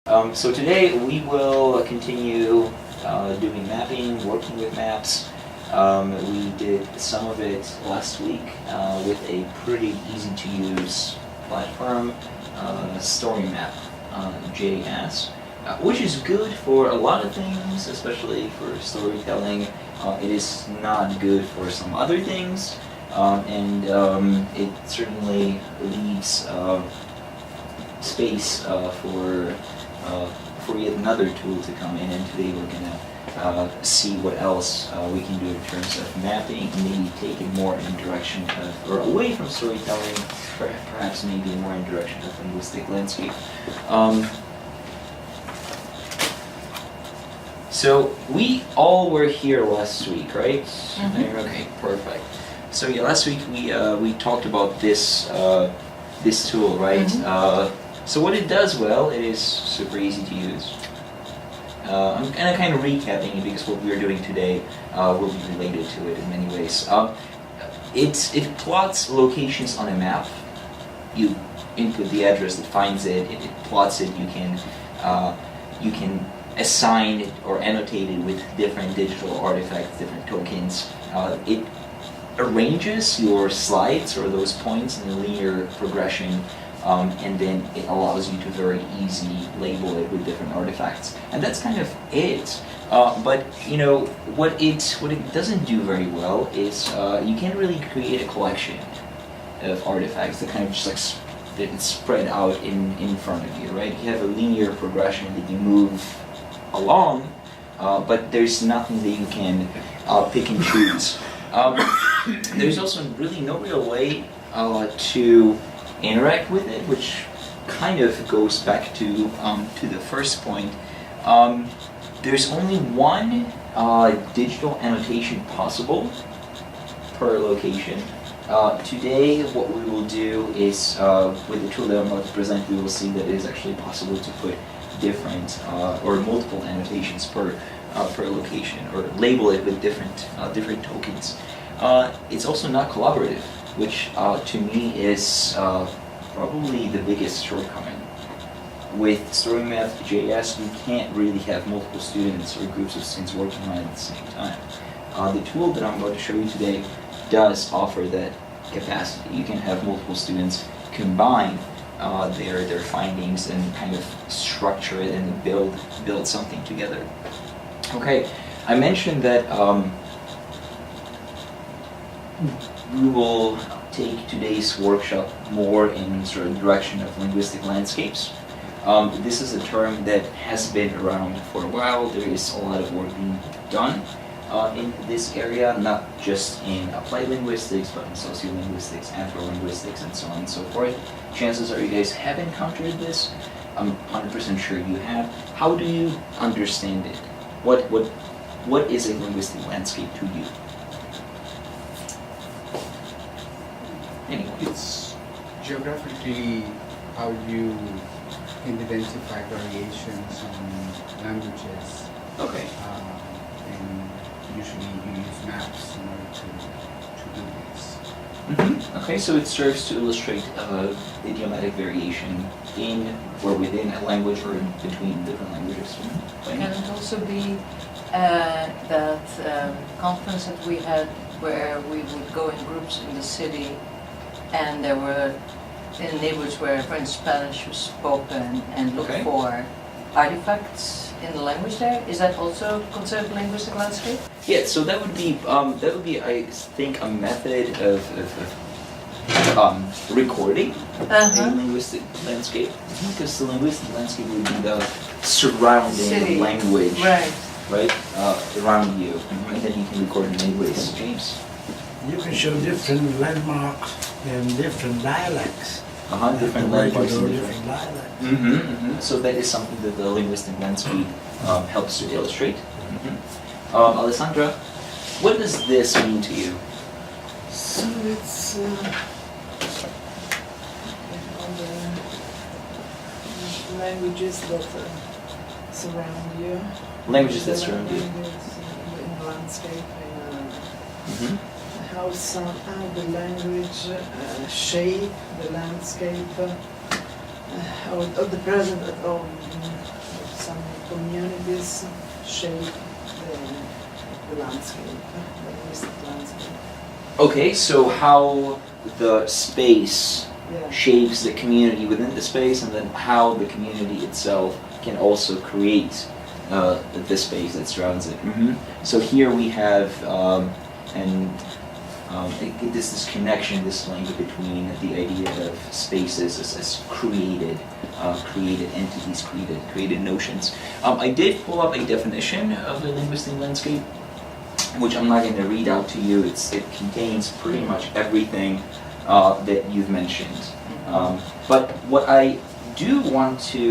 So today we will continue doing mapping, working with maps. We did some of it last week with a pretty easy to use platform, StoryMap.js, which is good for a lot of things, especially for storytelling. It is not good for some other things, and it certainly leaves space for yet another tool to come in, and today we're gonna see what else we can do in terms of mapping, maybe take it more in the direction of, or away from storytelling, perhaps maybe more in the direction of linguistic landscape. So we all were here last week, right? Mm-hmm. Okay, perfect. So yeah, last week we talked about this this tool, right? Mm-hmm. So what it does, well, it is super easy to use. I'm kind of recapping it because what we are doing today will be related to it in many ways. It plots locations on a map. You input the address, it finds it, it plots it. You can assign it or annotate it with different digital artifacts, different tokens. It arranges your slides or those points in a linear progression. And then it allows you to very easily label it with different artifacts, and that's kind of it. But you know what it doesn't do very well is you can't really create a collection of artifacts that kind of just like it's spread out in front of you, right? You have a linear progression that you move along, but there's nothing that you can pick and choose. There's also really no real way to interact with it, which kind of goes back to the first point. There's only one digital annotation possible per location. Today what we will do is, with the tool that I'm about to present, we will see that it is actually possible to put different or multiple annotations per location, or label it with different tokens. It's also not collaborative, which to me is probably the biggest shortcoming. With StoryMap.js, you can't really have multiple students or groups of students working on it at the same time. The tool that I'm about to show you today does offer that capacity. You can have multiple students combine their findings and kind of structure it and build something together. Okay, I mentioned that we will take today's workshop more in sort of the direction of linguistic landscapes. This is a term that has been around for a while. There is a lot of work being done in this area, not just in applied linguistics, but in sociolinguistics, anthrolinguistics, and so on and so forth. Chances are you guys have encountered this. I'm 100% sure you have. How do you understand it? What is a linguistic landscape to you? Anyway. It's geographically how you can identify variations in languages. Okay. And usually you use maps in order to do this. Mm-hmm. Okay, so it serves to illustrate idiomatic variation in or within a language or in between different languages. Can it also be that conference that we had where we would go in groups in the city, and there were in neighborhoods where French Spanish was spoken, and look for artifacts in the language there? Is that also considered linguistic landscape? Yeah, so that would be I think a method of recording a linguistic landscape, because the linguistic landscape would be the surrounding language, right, around you, and then you can record in many ways. James? You can show different landmarks and different dialects. Different landmarks and different dialects. So that is something that the linguistic landscape helps to illustrate. Alessandra, what does this mean to you? So it's all the languages that surround you. Languages that surround you. In the landscape, how the language shape the landscape, of the present, communities shape the landscape, the linguistic landscape. Okay, so how the space Yeah. shapes the community within the space, and then how the community itself can also create the space that surrounds it. So here we have this connection, this link between the idea of spaces as created entities, created notions. I did pull up a definition of the linguistic landscape, which I'm not going to read out to you. It contains pretty much everything that you've mentioned. But what I do want to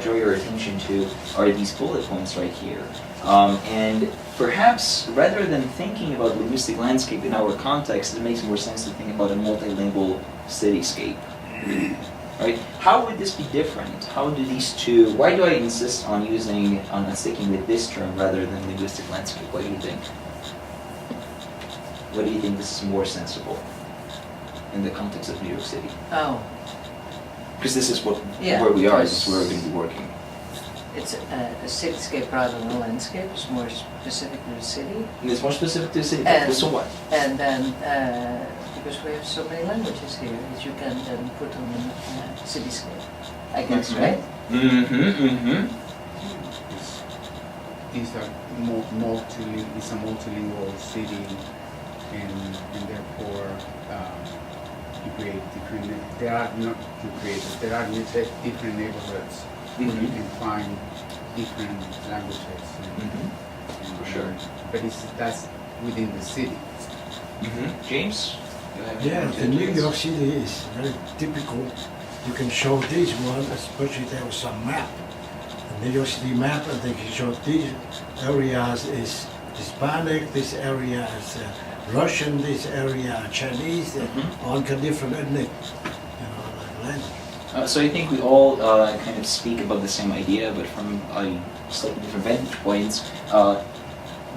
draw your attention to are these bullet points right here. And perhaps rather than thinking about linguistic landscape in our context, it makes more sense to think about a multilingual cityscape. Right? How would this be different? How do these two, why do I insist on sticking with this term rather than linguistic landscape? What do you think? What do you think this is more sensible in the context of New York City? Oh, Because this is Yeah, where we are, because- this is where we're going to be working. it's a cityscape rather than a landscape. It's more specific to the city. And it's more specific to the city. And- So what? And then, because we have so many languages here, that you can then put on a cityscape, I guess, Mhm. right? It's a multilingual city, and therefore you create different. There are different neighborhoods where you can find different languages. For sure. But that's within the city. James? You have Yeah, anything the to New add? York City is very typical. You can show this one, especially there was some map. The New York City map, and they can show these areas is Hispanic, this area is Russian, this area Chinese, all different ethnic, language. So I think we all kind of speak about the same idea, but from slightly different vantage points.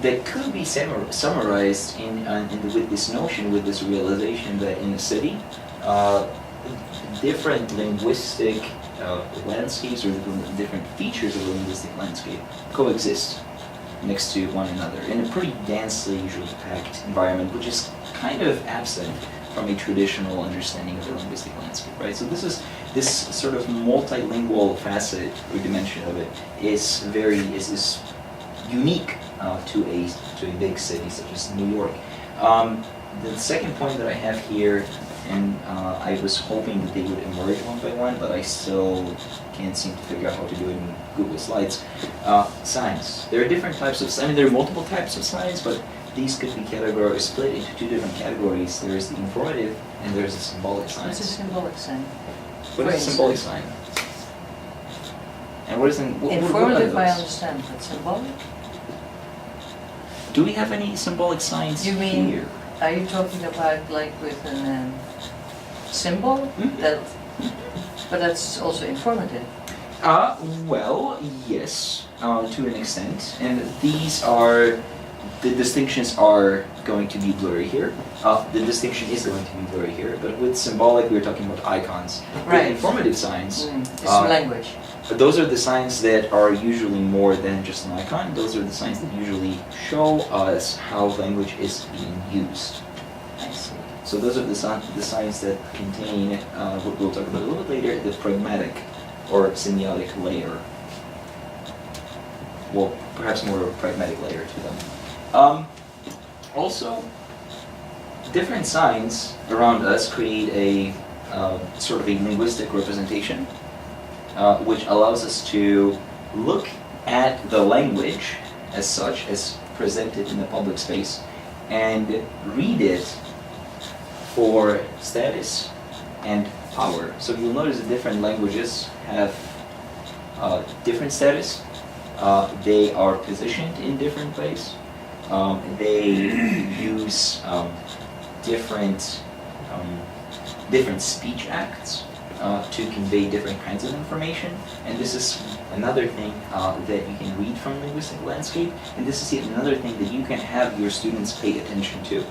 That could be summarized with this notion, with this realization that in a city, different linguistic landscapes or different features of the linguistic landscape coexist next to one another in a pretty densely, usually packed environment, which is kind of absent from a traditional understanding of the linguistic landscape, right? So this sort of multilingual facet or dimension of it is unique to a big city such as New York. The second point that I have here, and I was hoping that they would emerge one by one, but I still can't seem to figure out how to do it in Google Slides. Signs. There are different types of signs. There are multiple types of signs, but these could be split into two different categories. There is the informative and there is the symbolic signs. What's a symbolic sign? What is a symbolic sign? And what is what are Informative, I those? understand, but symbolic? Do we have any symbolic signs You mean- here? Are you talking about like with a symbol that, but that's also informative? Well, yes, to an extent, and the distinctions are going to be blurry here. The distinction is going to be blurry here, but with symbolic, we're talking about icons. Right. With informative signs, It's language. but those are the signs that are usually more than just an icon. Those are the signs that usually show us how language is being used. I see. So those are the signs that contain, what we'll talk about a little bit later, the pragmatic or semiotic layer. Well, perhaps more of a pragmatic layer to them. Also, different signs around us create a sort of a linguistic representation, which allows us to look at the language as such, as presented in the public space, and read it for status and power. So you'll notice that different languages have different status. They are positioned in different ways. They use different speech acts to convey different kinds of information. And this is another thing that you can read from linguistic landscape. And this is yet another thing that you can have your students pay attention to.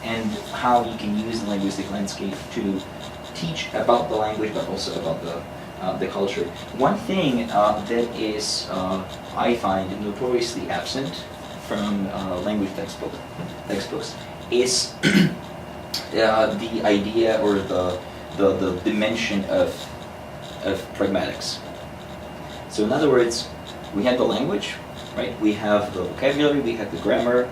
And how you can use the linguistic landscape to teach about the language, but also about the culture. One thing that is, I find, notoriously absent from language textbooks is the idea or the dimension of pragmatics. So in other words, we have the language, right? We have the vocabulary, we have the grammar,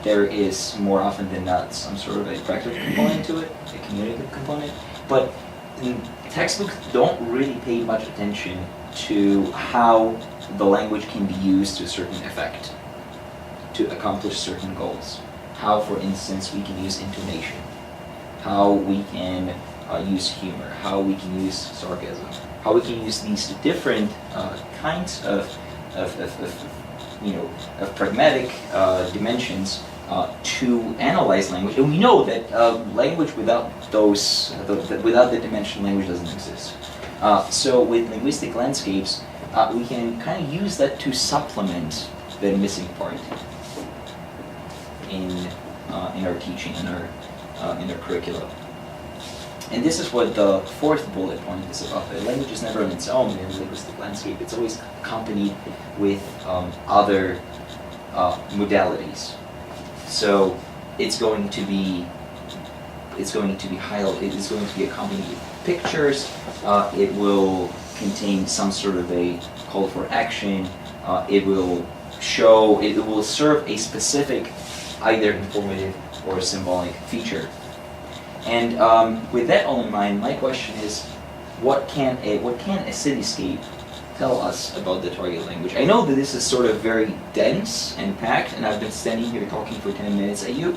there is more often than not some sort of a practical component to it, a communicative component, but textbooks don't really pay much attention to how the language can be used to a certain effect, to accomplish certain goals. How, for instance, we can use intonation, how we can use humor, how we can use sarcasm, how we can use these different kinds of pragmatic dimensions to analyze language. And we know that language without without the dimension, language doesn't exist. So with linguistic landscapes, we can kind of use that to supplement the missing part in our teaching, in our curricula. And this is what the fourth bullet point is about. The language is never on its own in a linguistic landscape. It's always accompanied with other modalities. So it's going to be accompanied with pictures. It will contain some sort of a call for action. It will serve a specific, either informative or symbolic feature. And with that all in mind, my question is, what can a cityscape tell us about the target language? I know that this is sort of very dense and packed, and I've been standing here talking for 10 minutes at you,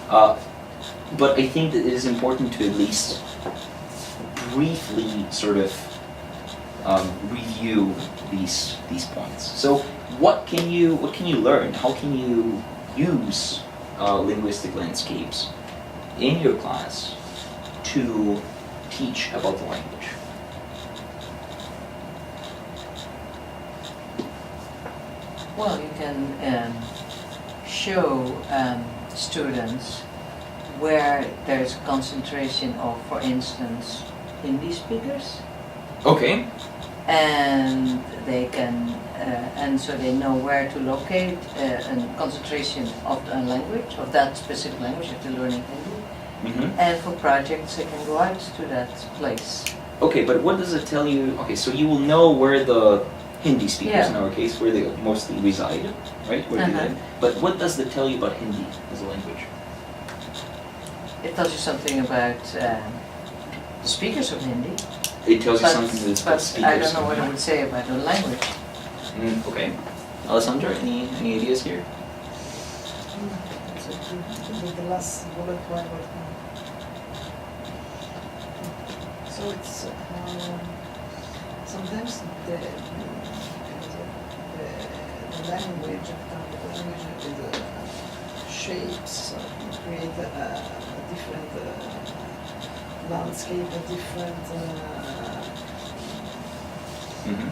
but I think that it is important to at least briefly sort of review these points. So, what can you learn? How can you use linguistic landscapes in your class to teach about the language? Well, you can show students where there's concentration of, for instance, Hindi speakers. Okay. And they can, and so they know where to locate a concentration of a language, of that specific language, if they're learning Hindi. Mm-hmm. And for projects, they can go out to that place. Okay, but what does it tell you? Okay, so you will know where the Hindi speakers, in Yeah. our case, where they mostly reside, right? Where they Uh-huh. live. But what does it tell you about Hindi as a language? It tells you something about the speakers of Hindi. It tells you But- something that's But about speakers. I don't know what it would say about the language. Okay. Alessandra, any ideas here? The last bullet point. So it's sometimes the language is shapes, so you create a different landscape, a different Mm-hmm.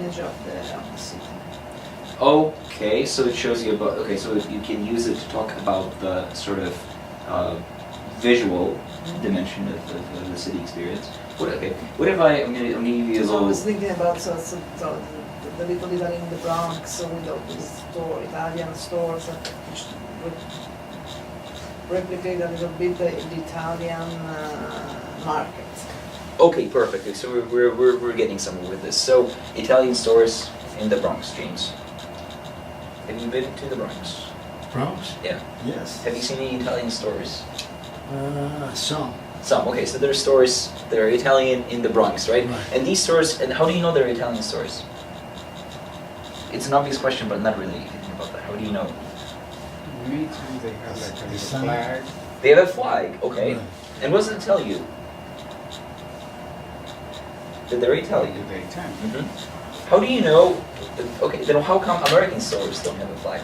image of the city. Okay, so it shows you about. Okay, so you can use it to talk about the sort of visual dimension of the city experience. What if I'm gonna give you a So I was little. thinking about the little Italy in the Bronx, so with all these Italian stores which would replicate a little bit the Italian market. Okay, perfect. So we're getting somewhere with this. So Italian stores in the Bronx, James. Have you been to the Bronx? Bronx? Yeah. Yes. Have you seen any Italian stores? Some. Some. Okay, so there are stores that are Italian in the Bronx, right? Right. And these stores, and how do you know they're Italian stores? It's an obvious question, but not really thinking about that. How do you know? Many times they have like a The little sign. flag. They have a flag, okay. Right. And what does it tell you? That they're Italian. Do they tend? Mm-hmm. How do you know? Okay, then how come American stores don't have a flag?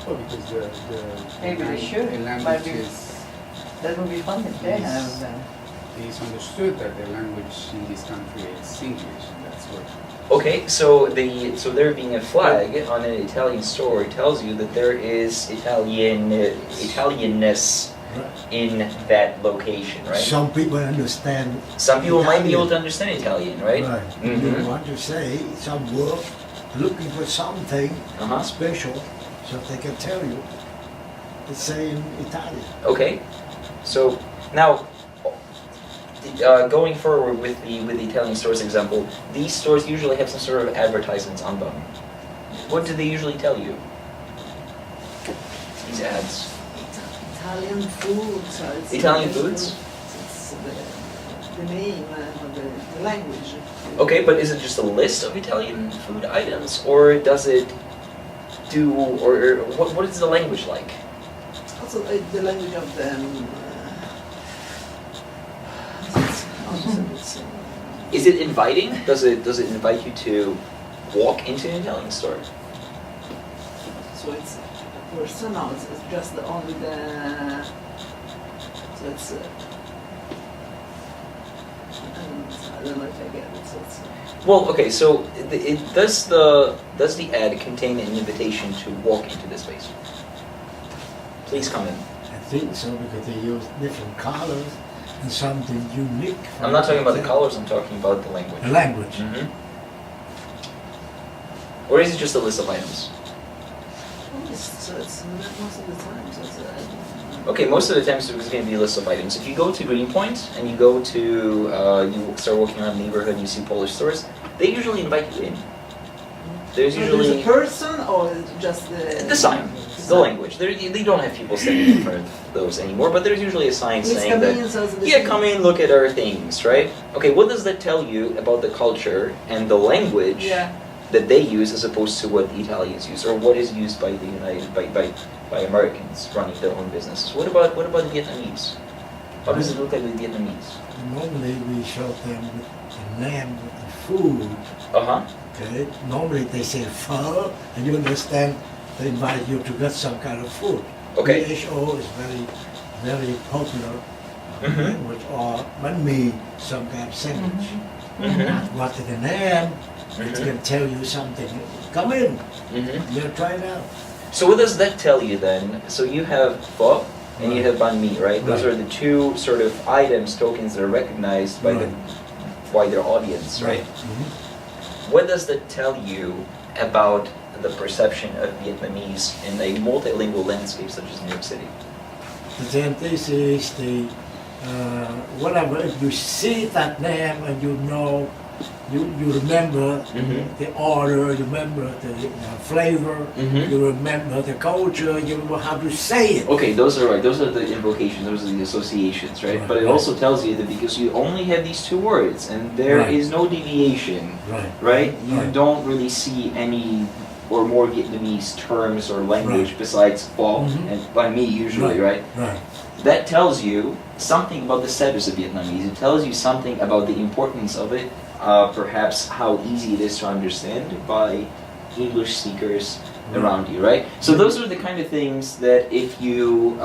Oh, because the Maybe they should. The Might language be- is, That would be fun if they Yes. have. it is understood that the language in this country is English, and that's what Okay, so there being a flag on an Italian store tells you that there is Italianness in that location, right? Some people understand. Some people might be Italian. able to understand Italian, right? You Mhm. want to say some word, looking for something Uh-huh. special, so they can tell you. It's saying Italian. Okay, so now going forward with the Italian stores example, these stores usually have some sort of advertisements on them. What do they usually tell you? These ads. Italian food. So it's Italian foods? It's the name of the language. Okay, but is it just a list of Italian food items, or does it do, or what is the language like? Also the language of the. Is it inviting? Does it invite you to walk into an Italian store? So it's personal. It's just only the. So it's. I don't know if I get it. So it's. Well, okay. So does the ad contain an invitation to walk into the space? Please come in. I think so because they use different colors and something unique. I'm not talking about the colors. I'm talking about the language. The language. Mm-hmm. Or is it just a list of items? So it's most of the time. So it's. Okay, most of the time it's going to be a list of items. If you go to Greenpoint and you go to, you start walking around the neighborhood and you see Polish stores, they usually invite you in. There's So usually there's a person or just the sign, the language. They don't have people standing in front of those anymore, but there's usually a sign Please saying come that, in, so it's yeah, come in, look at our things, right? Okay, what does that tell you about the culture and the language Yeah. that they use as opposed to what the Italians use, or what is used by the by Americans running their own businesses? What about the Vietnamese? How does it look like with Vietnamese? Normally we show them with the name of the food. Uh-huh. Okay. Normally they say pho, and you understand they invite you to get some kind of food. Okay. PHO is very popular Mhm. language, or bánh mì, some kind of sandwich. Mm-hmm. What is the name? It Mhm. can tell you something. Come in, Mm-hmm. you try it out. So what does that tell you then? So you have pho and you have banh mi, right? Those Right. are the two sort of items, tokens that are recognized by their audience, right? Mhm. What does that tell you about the perception of Vietnamese in a multilingual landscape such as New York City? Then this is the whatever. If you see that name and you know, you remember Mhm. the order, you remember the flavor, Mhm. you remember the culture, you remember how to say it. Okay, those are right. Those are the invocations. Those are the associations, right? Right, But it right. also tells you that because you only have these two words and there Right. is no deviation, Right. right? You Right. don't really see any or more Vietnamese terms or language Right. besides pho Mhm. and banh mi usually, right? Right. That tells you something about the status of Vietnamese. It tells you something about the importance of it, perhaps how easy it is to understand by English speakers around you, right? So those are the kind of things that if you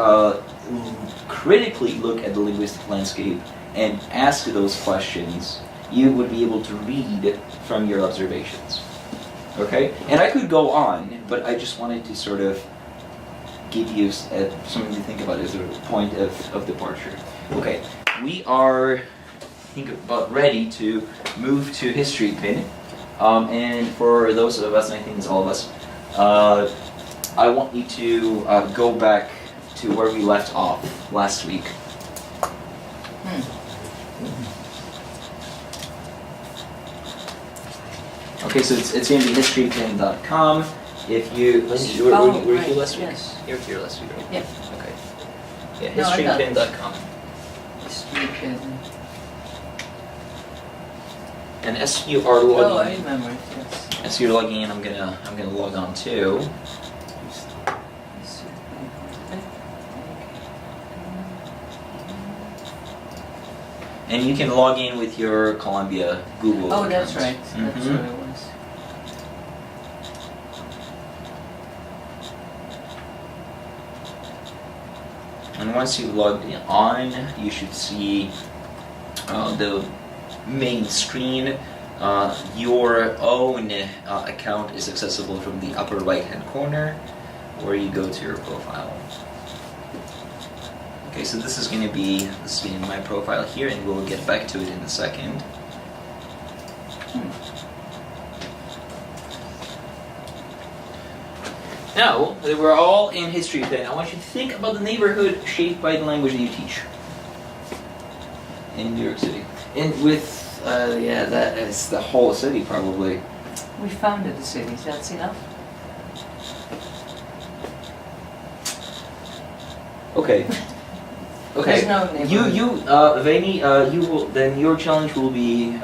critically look at the linguistic landscape and ask those questions, you would be able to read from your observations. Okay? And I could go on, but I just wanted to sort of give you something to think about as a point of departure. Okay, we are, I think, about ready to move to HistoryPin. And for those of us, and I think it's all of us, I want you to go back to where we left off last week. Okay, so it's going to be historypin.com. If you, were you here last week? Yes. You were here last week, right? Yeah. Okay. Yeah, No, I got it. historypin.com. HistoryPin. And as you are Oh, I logging in, remember it, yes. as you're logging in, I'm gonna log on too. And you can log in with your Columbia Google Oh, that's account. right, that's Mhm. what it was. And once you've logged on, you should see the main screen. Your own account is accessible from the upper right-hand corner, where you go to your profile. Okay, so this is going to be my profile here, and we'll get back to it in a second. Now that we're all in HistoryPin, I want you to think about the neighborhood shaped by the language that you teach in New York City. And with, yeah, that is the whole city probably. We founded the city, that's enough. Okay. Okay. There's no neighborhood. Veni, you will, then your challenge will be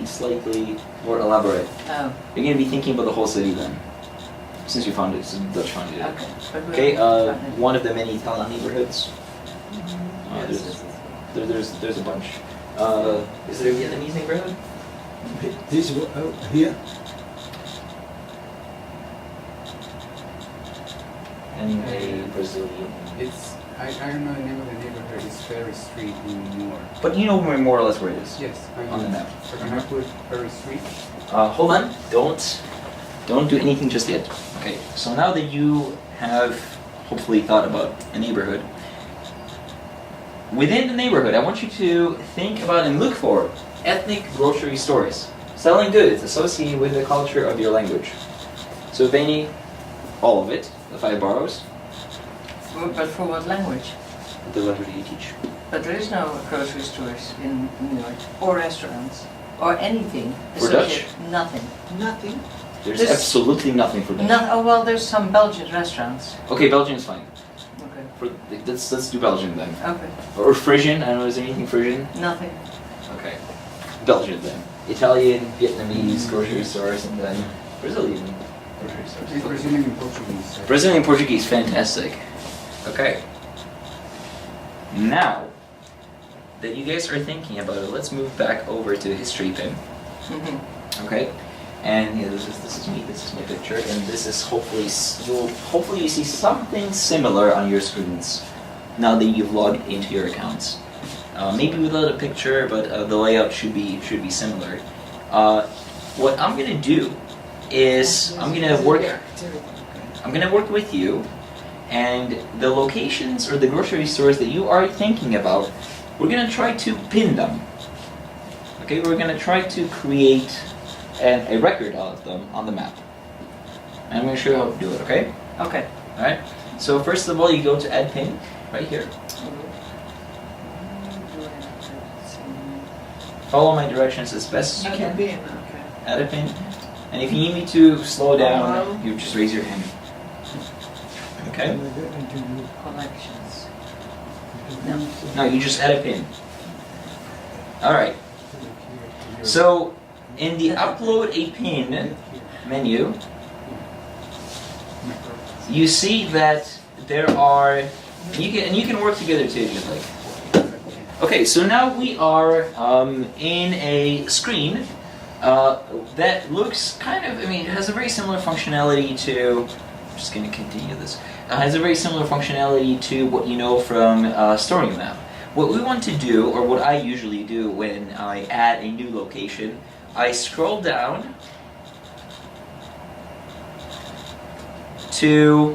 slightly more elaborate. Oh, You're going to be thinking about the whole city then, since you founded it, since the Dutch founded it. okay. But we Okay, haven't founded it. one of the many Italian neighborhoods. There's a bunch. Is there a Vietnamese neighborhood? This here, And a Brazilian. It's, I don't know the name of the neighborhood, it's Ferry Street in New York. But you know more or less where it is. Yes, I On the know. map. So can I put Ferry Street? Hold on. Don't do anything just yet. Okay. So now that you have hopefully thought about a neighborhood, within the neighborhood, I want you to think about and look for ethnic grocery stores selling goods associated with the culture of your language. So Veni, all of it, the 5 boroughs, But for what language? the language that you teach. But there is no grocery stores in New York, or restaurants, or anything. For Dutch? associated- Nothing. Nothing. There's This- absolutely nothing for Dutch. Oh, well, there's some Belgian restaurants. Okay, Belgian is fine. Okay. Let's do Belgian then. Okay. Or Frisian. I don't know. Is there anything Frisian? Nothing. Okay. Belgian then. Italian, Vietnamese grocery stores, and then Brazilian grocery stores. It's Brazilian and Portuguese. Brazilian and Portuguese, fantastic. Okay. Now that you guys are thinking about it, let's move back over to HistoryPin. Mhm. Okay. And yeah, this is me. This is my picture, and this is hopefully you see something similar on your screens now that you've logged into your accounts. Maybe without a picture, but the layout should be similar. What I'm gonna do is I'm gonna work with you, and the locations or the grocery stores that you are thinking about, we're gonna try to pin them. Okay, we're gonna try to create a record of them on the map. And I'm gonna show you how to do it. Okay? Okay. All right. So first of all, you go to Add Pin right here. Follow my directions as best as you can. Okay. Add a pin. And if you need me to slow down, you just raise your hand. Okay? and I get into you. Collections. No, you just add a pin. All right. So in the Upload a Pin menu, you see that there are. You can work together too if you'd like. Okay, so now we are in a screen that looks kind of, it has a very similar functionality to, I'm just going to continue this, has a very similar functionality to what you know from storing a map. What we want to do, or what I usually do when I add a new location, I scroll down to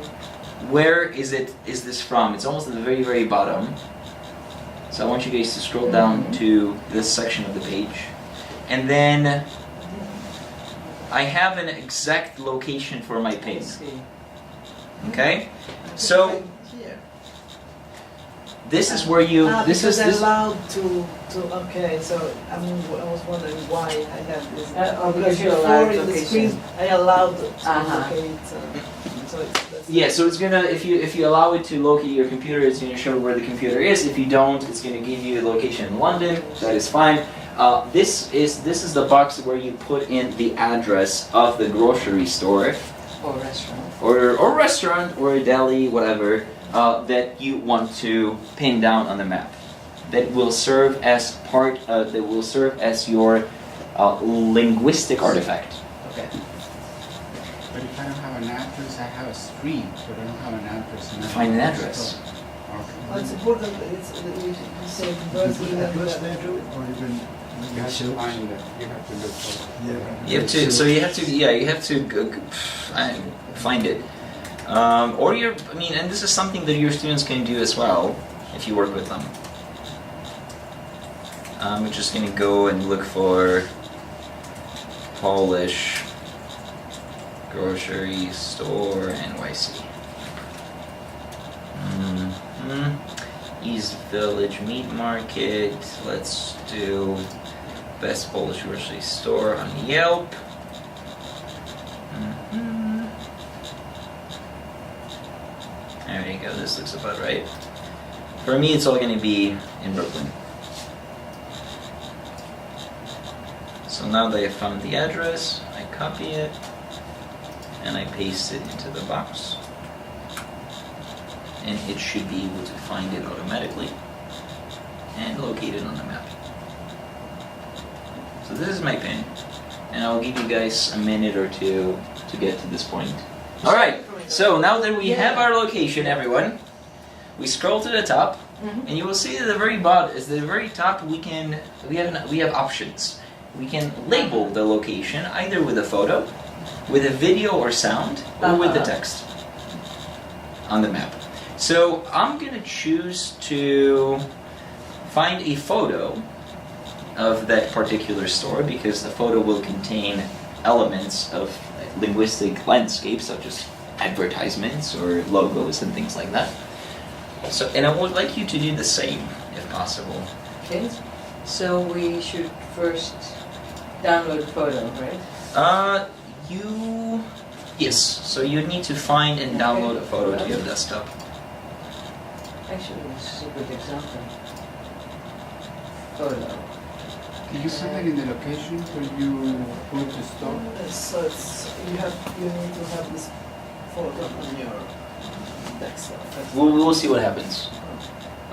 where is this from? It's almost at the very, very bottom. So I want you guys to scroll down to this section of the page. And then I have an exact location for my pin. Okay? So Here. this is where you Because they're allowed to okay, so I was wondering why I have this. Because you're allowed before in the location. screen I allowed to Uh-huh. locate. So that's yeah, so it's gonna if you allow it to locate your computer, it's gonna show where the computer is. If you don't, it's gonna give you a location in London. That is fine. This is the box where you put in the address of the grocery store Or restaurant. or restaurant or a deli, whatever that you want to pin down on the map. That will serve as your linguistic artifact. Okay. But if I don't have an address, I have a street, but I don't have an address. And I Find an have a address. store. well, it's Okay. important that you say You first put and then address the- there too, or even You have to find it, you have to look for it. Yeah. You have to, so you have to, yeah, you have to find it. Or I mean, and this is something that your students can do as well, if you work with them. We're just gonna go and look for Polish grocery store NYC. East Village Meat Market. Let's do best Polish grocery store on Yelp. There you go, this looks about right. For me, it's all going to be in Brooklyn. So now that I found the address, I copy it and I paste it into the box. And it should be able to find it automatically and locate it on the map. So this is my pin, and I'll give you guys a minute or two to get to this point. Alright, so now that we have our location, everyone, we scroll to the top, and you will see at the very bottom, at the very top, we have options. We can label the location either with a photo, with a video or sound, or with the text on the map. So I'm gonna choose to find a photo of that particular store because the photo will contain elements of linguistic landscapes such as advertisements or logos and things like that. So, and I would like you to do the same if possible. Okay, so we should first download the photo, right? Yes, so you need to find and download a photo to your desktop. Actually, this is a good example. Photo. Did you put it in the location where you put the store? So you need to have this photo on your desktop. We'll see what happens.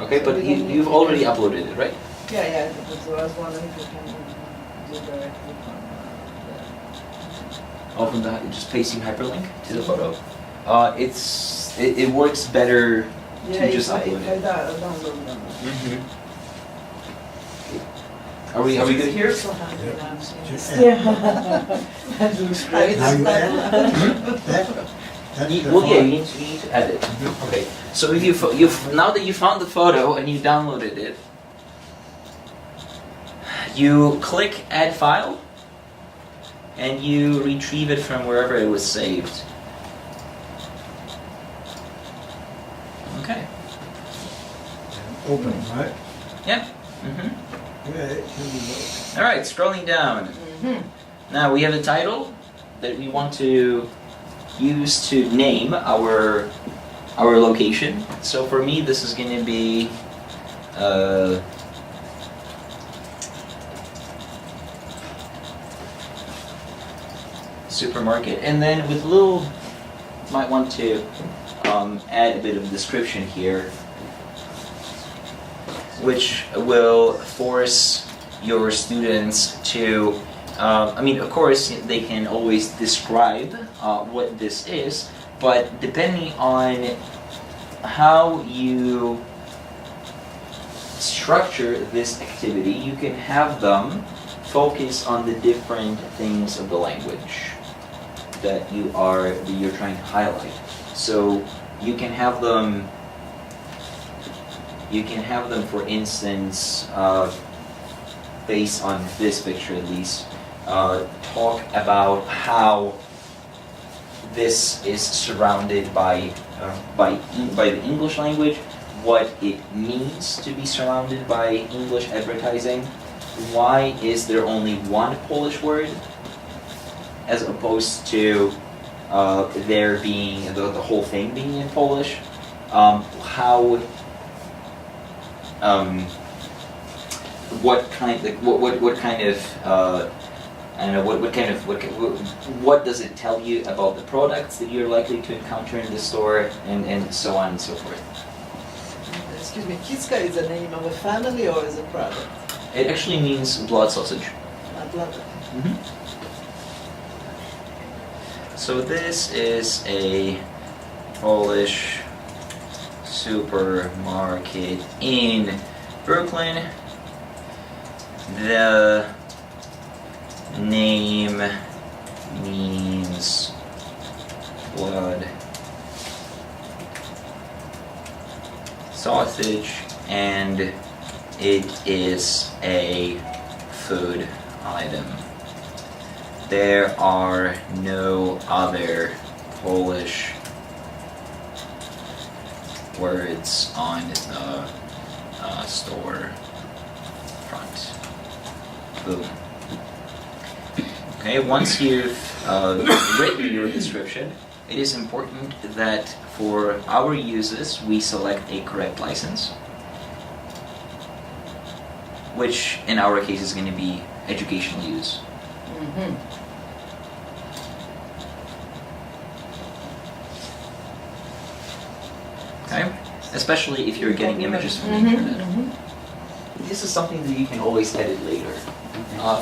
Okay, but you've already uploaded it, right? Yeah, because I was wondering if you can do directly from Open that, just pasting hyperlink to the photo. It works better to just upload it. download them. Are we good here? So handy now, so Just yes. That looks I great. Now you just- add that. Well, yeah, you need to edit. Okay, so if now that you found the photo and you downloaded it, you click Add File, and you retrieve it from wherever it was saved. Okay. Open, right? Yeah. Yeah, it can be loaded. All right. Scrolling down. Now we have a title that we want to use to name our location. So for me, this is going to be supermarket, and then with little, might want to add a bit of description here, which will force your students to, I mean, of course, they can always describe what this is, but depending on how you structure this activity, you can have them focus on the different things of the language that you're trying to highlight. So you can have them, for instance, based on this picture at least, talk about how this is surrounded by the English language, what it means to be surrounded by English advertising, why is there only one Polish word, as opposed to there being the whole thing being in Polish, what does it tell you about the products that you're likely to encounter in the store, and so on and so forth. Excuse me, Kiska is the name of a family or is a product? It actually means blood sausage. Blood. So this is a Polish supermarket in Brooklyn. The name means blood, sausage, and it is a food item. There are no other Polish words on the store front. Boom. Okay, once you've written your description, it is important that for our uses we select a correct license, which in our case is going to be educational use. Okay? Especially if you're getting images from the internet. This is something that you can always edit later.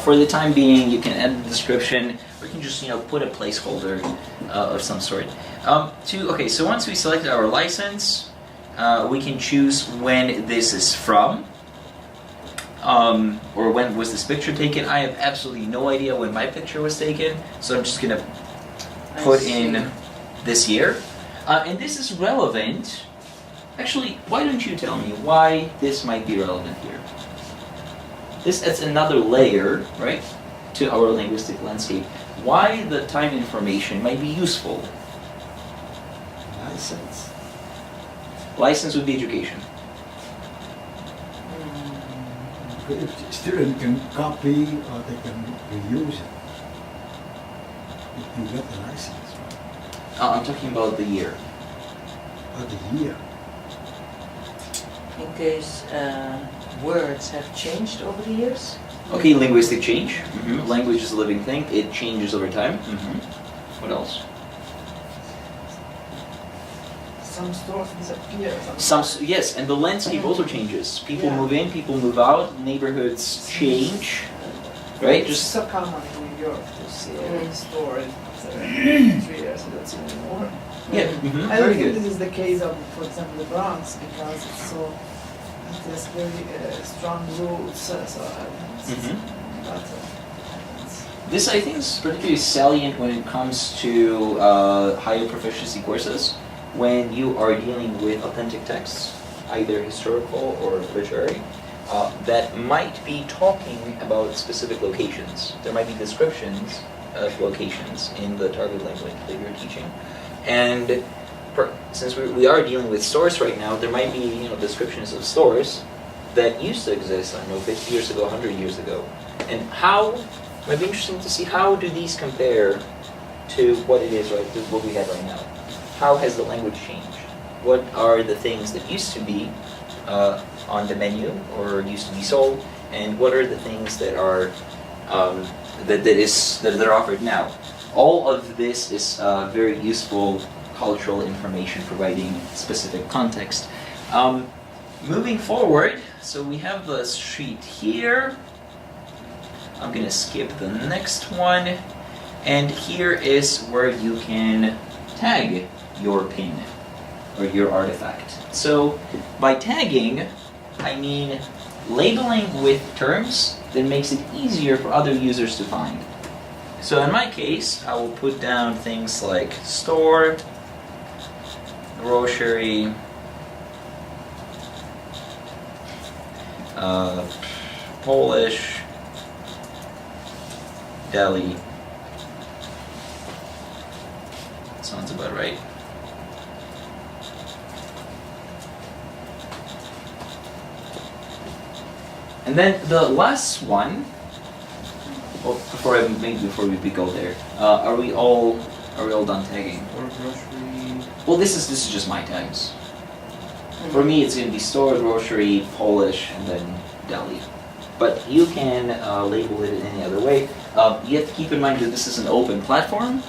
For the time being, you can edit the description, or you can just put a placeholder of some sort. Okay, so once we select our license, we can choose when this is from, or when was this picture taken. I have absolutely no idea when my picture was taken, so I'm just gonna put in this year. And this is relevant. Actually, why don't you tell me why this might be relevant here? This adds another layer, right, to our linguistic landscape. Why the time information might be useful. License. License would be education. If the student can copy or they can reuse it. If you get the license, right? I'm talking about the year. Or the year. In case words have changed over the years? Okay, linguistic change. Language is a living thing. It changes over time. What else? Some stores disappear. Yes, and the landscape also changes. People move in, people move out, neighborhoods change, right? It's Just so common in New York to see a store after 3 years you don't see it anymore. yeah, I don't very think good. this is the case of, for example, the Bronx, because it has very strong roots. So it's This, I think, is particularly salient when it comes to higher proficiency courses, when you are dealing with authentic texts, either historical or literary, that might be talking about specific locations. There might be descriptions of locations in the target language that you're teaching. And since we are dealing with stores right now, there might be descriptions of stores that used to exist, I don't know, 50 years ago, 100 years ago. And how, it might be interesting to see how do these compare to what it is, right, to what we have right now. How has the language changed? What are the things that used to be on the menu or used to be sold, and what are the things that are that are offered now? All of this is very useful cultural information, providing specific context. Moving forward, so we have the street here. I'm gonna skip the next one, and here is where you can tag your pin or your artifact. So by tagging, I mean labeling with terms that makes it easier for other users to find. So in my case, I will put down things like store, grocery, Polish, deli. Sounds about right. And then the last one. Well, before we go there, are we all done tagging? Or grocery. Well, this is just my tags. For me, it's going to be store, grocery, Polish, and then deli. But you can label it in any other way. You have to keep in mind that this is an open platform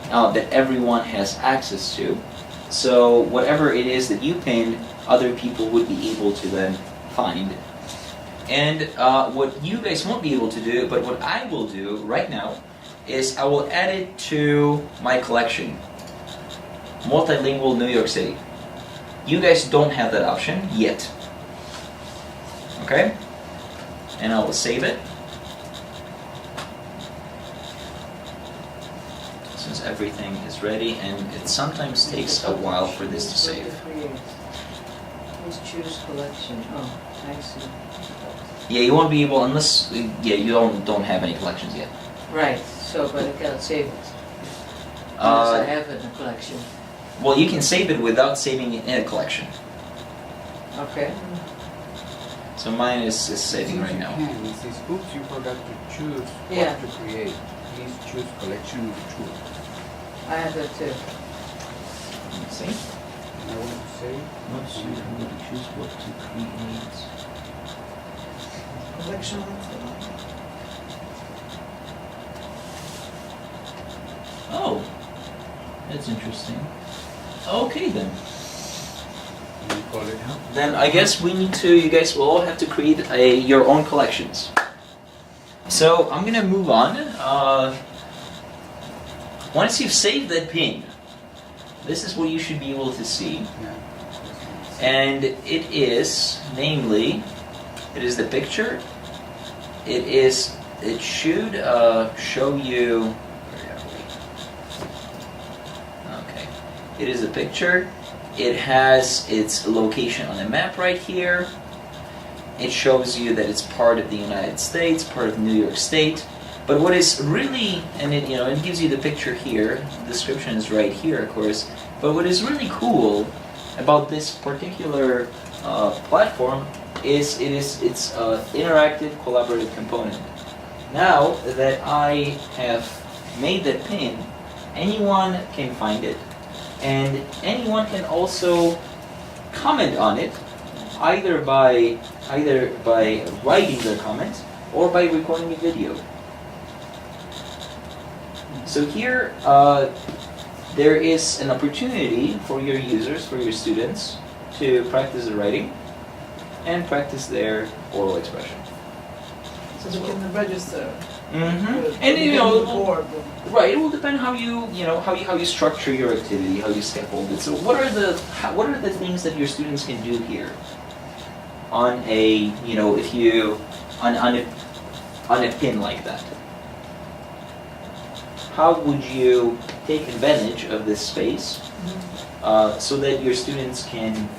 that everyone has access to. So whatever it is that you pin, other people would be able to then find. And what you guys won't be able to do, but what I will do right now, is I will add it to my collection. Multilingual New York City. You guys don't have that option yet. Okay? and I will save it. Since everything is ready, and it sometimes takes a while for this to save. Please choose collection. Oh, I see. Yeah, you won't be able unless you don't have any collections yet. Right, so but I cannot save it. Unless I Uh, have it in a collection. well, you can save it without saving it in a collection. Okay. So mine is saving right now. You can. It says, oops, you forgot to choose Yeah. what to create. Please choose collection or tool. I have that too. Let's see. And I want to say, Once you choose what to create. Collection. Oh, that's interesting. Okay then. you call it Then I guess you guys will all have to create your own collections. So I'm gonna move on. Once you've saved that pin, this is what you should be able to see. Yeah. And it is, namely, it is the picture. It should show you, where are we? Okay. It is a picture. It has its location on the map right here. It shows you that it's part of the United States, part of New York State. But what is really, and it gives you the picture here. The description is right here, of course. But what is really cool about this particular platform is its interactive collaborative component. Now that I have made that pin, anyone can find it, and anyone can also comment on it, either by writing their comment or by recording a video. So here, there is an opportunity for your users, for your students, to practice the writing and practice their oral expression. So they can register. Mm-hmm. And And record. right, it will depend how you structure your activity, how you scaffold it. So what are the things that your students can do here on a if you on a pin like that? How would you take advantage of this space so that your students can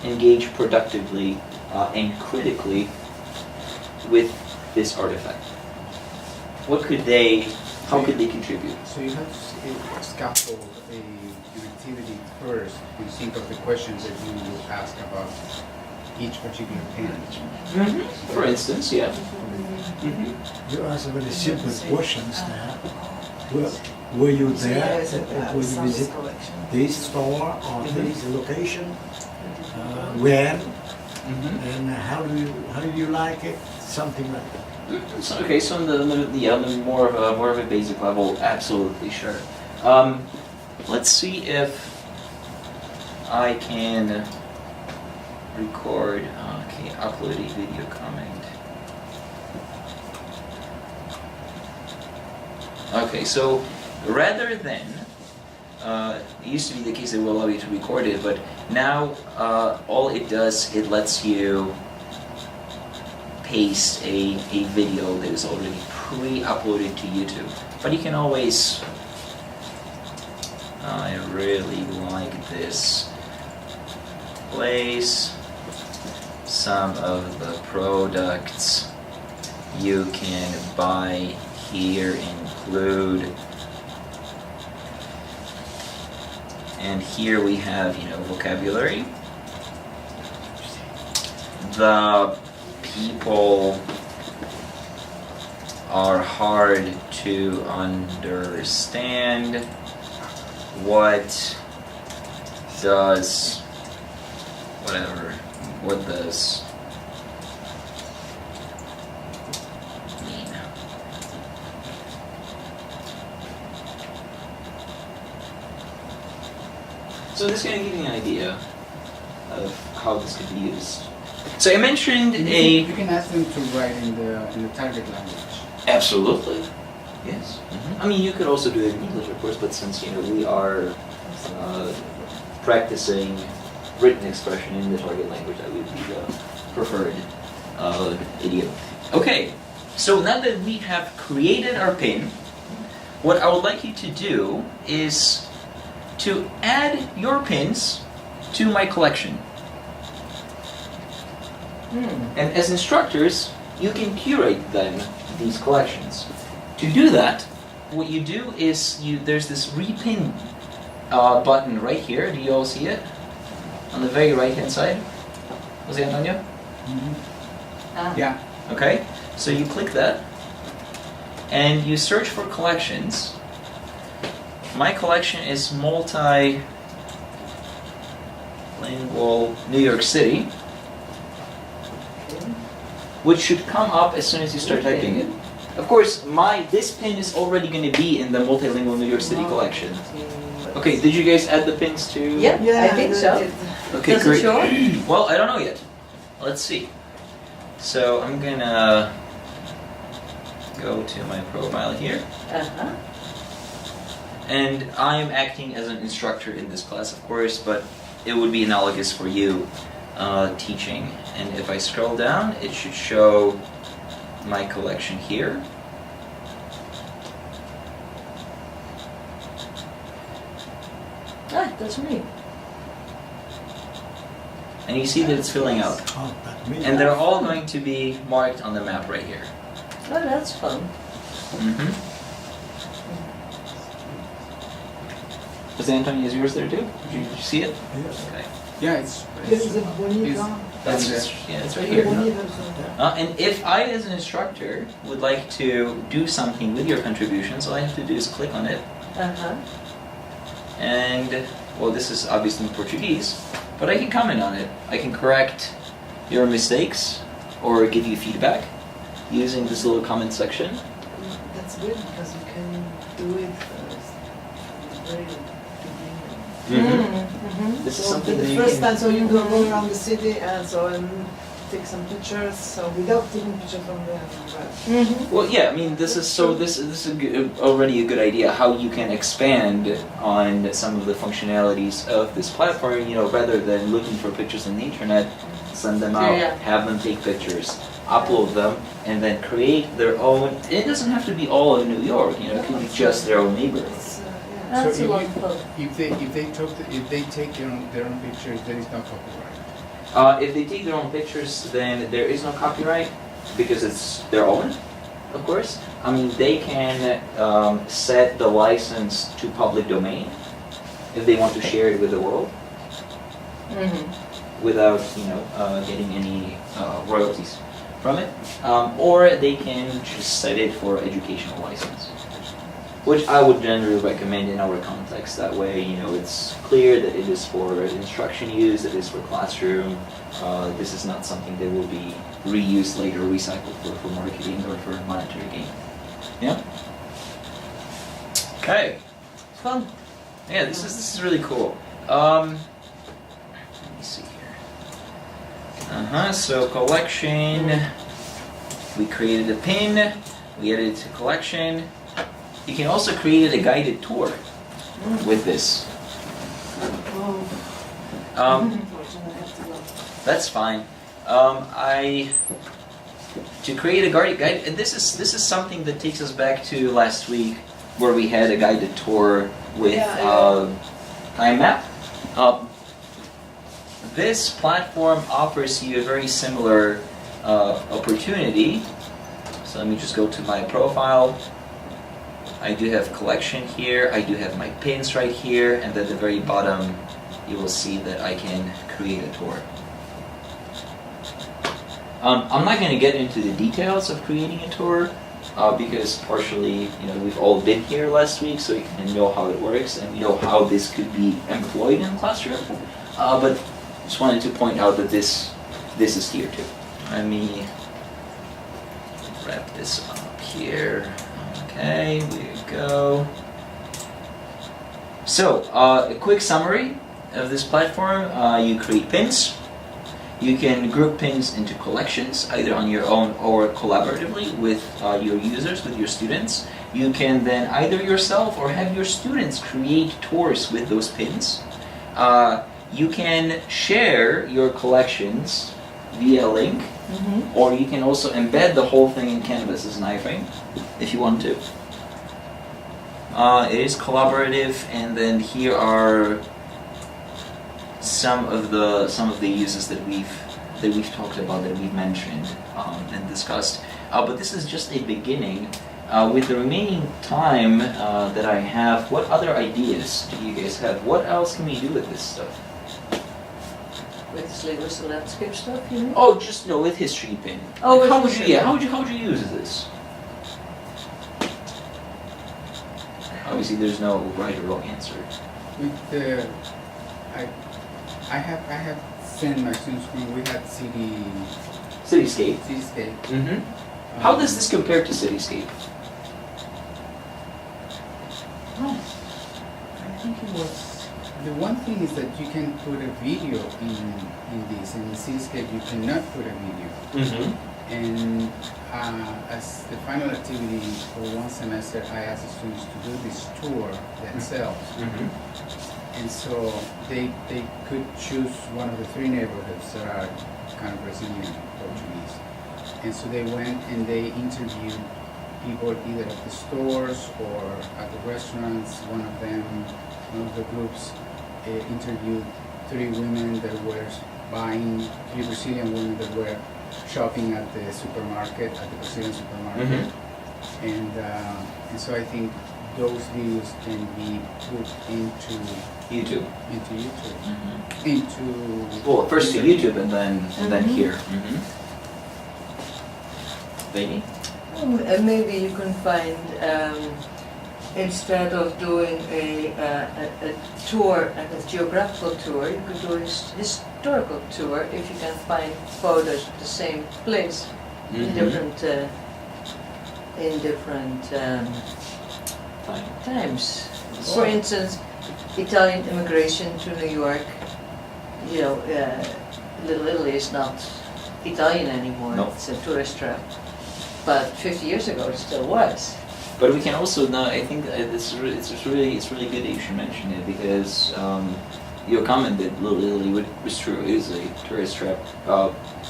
engage productively and critically with this artifact? How could they contribute? So you have to scaffold an activity first. You think of the questions that you will ask about each particular pin. Mm-hmm. For instance, yeah. Mm-hmm. You ask very simple questions there. Were you there? Were you visit this store or this location? When? Mm-hmm. And how do you like it? Something like that. Okay, so on the more of a basic level, absolutely sure. Let's see if I can record. Okay, upload a video comment. Okay, so rather than it used to be the case that will allow you to record it, but now all it does, it lets you paste a video that is already pre-uploaded to YouTube. But you can always, I really like this place, some of the products you can buy here include, and here we have, vocabulary. The people are hard to understand. What does mean? So this is going to give you an idea of how this could be used. So I mentioned You can ask them to write in the target language. Absolutely. Yes. I mean, you could also do it in English, of course, but since we are practicing written expression in the target language, that would be the preferred idiom. Okay, so now that we have created our pin, what I would like you to do is to add your pins to my collection. And as instructors, you can curate then these collections. To do that, what you do is there's this repin button right here. Do you all see it? On the very right hand side. Jose Antonio? Yeah. Okay, so you click that and you search for collections. My collection is multilingual New York City, which should come up as soon as you start typing it. Of course, this pin is already going to be in the multilingual New York City collection. Okay, did you guys add the pins to? Yeah, I think so. Okay, Does it great. show? Well, I don't know yet. Let's see. So I'm gonna go to my profile here, Uh-huh. and I'm acting as an instructor in this class, of course, but it would be analogous for you teaching. And if I scroll down, it should show my collection here. Ah, that's me. And you see that it's filling out. Oh, that means. And they're all going to be marked on the map right here. Oh, that's fun. Mm-hmm. Jose Antonio, is yours there too? Did you see it? Yes. Okay. Yeah, it's. This is a bonita. That's there. it's right here. Bonita. And if I, as an instructor, would like to do something with your contributions, all I have to do is click on it. Uh-huh. And, well, this is obviously in Portuguese, but I can comment on it. I can correct your mistakes or give you feedback using this little comment section. That's good because you can do it very Mm-hmm. This is So something the that you first can... time, so you go around the city and so and take some pictures. So without taking pictures from the web. Well, yeah, I mean, this is already a good idea how you can expand on some of the functionalities of this platform, rather than looking for pictures on the internet, send them out, Yeah. have them take pictures, upload them, and then create their own. It doesn't have to be all in New York, it could be just their own neighborhood. It's, yeah. That's So a if lot you- of fun. If they take their own pictures, there is no copyright. If they take their own pictures, then there is no copyright because it's their own, of course. I mean, they can set the license to public domain if they want to share it with the world without, getting any royalties from it. Or they can just set it for educational license, which I would generally recommend in our context. That way, it's clear that it is for instruction use, it is for classroom. This is not something that will be reused later, recycled for marketing or for monetary gain. Yeah? Okay. It's fun. Yeah, this is really cool. Let me see here. So collection. We created a pin. We added it to collection. You can also create a guided tour with this. Unfortunately, I have to go. That's fine. To create a guide, and this is something that takes us back to last week, where we had a guided tour with time map. This platform offers you a very similar opportunity. So let me just go to my profile. I do have collection here, I do have my pins right here, and at the very bottom you will see that I can create a tour. I'm not going to get into the details of creating a tour because partially, we've all been here last week, so you can know how it works and know how this could be employed in the classroom. But just wanted to point out that this is here too. Let me wrap this up here. Okay, there you go. So, a quick summary of this platform. You create pins. You can group pins into collections, either on your own or collaboratively with your users, with your students. You can then either yourself or have your students create tours with those pins. You can share your collections via link, Mhm. or you can also embed the whole thing in Canvas as an iframe, if you want to. It is collaborative, and then here are some of the uses that we've talked about, that we've mentioned and discussed. But this is just a beginning. With the remaining time that I have, what other ideas do you guys have? What else can we do with this stuff? With this Linguistic Landscape stuff, you mean? Oh, just no, with HistoryPin. Oh, with how would you, yeah, HistoryPin. how would you use this? Obviously, there's no right or wrong answer. With the, I have sent my students when we had Cityscape. cityscape. Mm-hmm. How does this compare to Cityscape? I think it was, the one thing is that you can put a video in this, and in Cityscape you cannot put a video. Mm-hmm. And as the final activity for one semester, I asked the students to do this tour themselves. Mm-hmm. And so they could choose one of the three neighborhoods that are kind of Brazilian Portuguese. And so they went and they interviewed people either at the stores or at the restaurants. One of the groups interviewed three women that were buying, three Brazilian women that were shopping at the supermarket, at the Brazilian supermarket. And so I think those videos can be put into YouTube. Well, first to YouTube and then here. Mm-hmm. Maybe? Maybe you can find, instead of doing a tour, a geographical tour, you could do a historical tour if you can find photos of the same place in different times. For instance, Italian immigration to New York, you know, Little Italy is not Italian anymore, No. It's a tourist trap. But 50 years ago it still was. But we can also now. I think it's really good that you should mention it, because your comment that Little Italy was true. It is a tourist trap.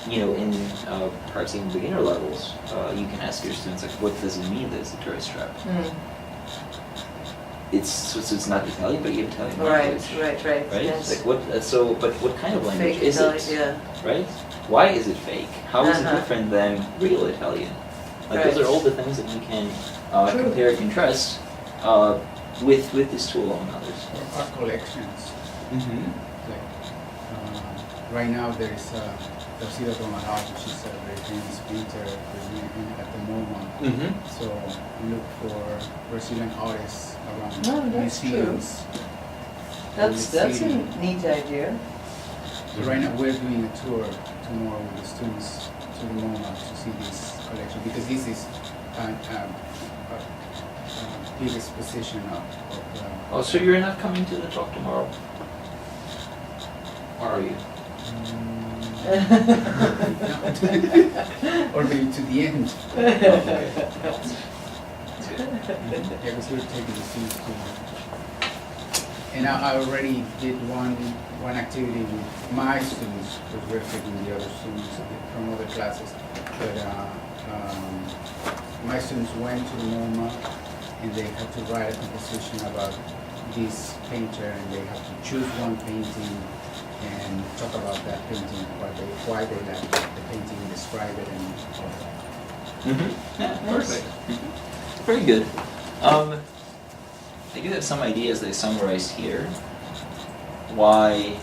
You know, in perhaps even beginner levels, you can ask your students, like, what does it mean that it's a tourist trap? It's not Italian, but you have Italian language. Right. Right? Yes. Like what? But what kind of language Fake is Italian, it? yeah. Right? Why is it fake? How is it Uh-huh. different than real Italian? Like, those Right. are all the things that you can True. compare and contrast with this tool among others. Or art collections. Mm-hmm. Like, right now there is Torcida Tomaral, which is a very famous painter at the MoMA. Mm-hmm. So look for Brazilian artists around No, that's museums. That's in a the city. neat idea. So right now we're doing a tour tomorrow with the students to the MoMA to see this collection, because this is big exposition of Oh, so you're not coming to the talk tomorrow? Or are you? or maybe to the end. Okay. Yeah, because we're taking the students to. And I already did one activity with my students, because we're taking the other students from other classes. But my students went to the MoMA and they had to write a composition about this painter, and they have to choose one painting and talk about that painting, why they like the painting, describe it, and all that. Mm-hmm. Yeah, perfect. Mm-hmm. Very good. I do have some ideas that I summarized here. Why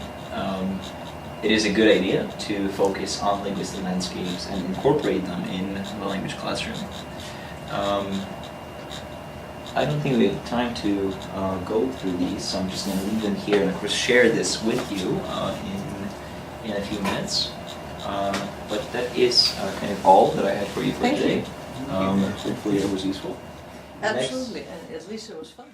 it is a good idea to focus on linguistic landscapes and incorporate them in the language classroom. I don't think we have time to go through these, so I'm just going to leave them here and of course share this with you in a few minutes. But that is kind of all that I had for you for Thank today. you. Hopefully it was useful. Absolutely, and at least it was fun.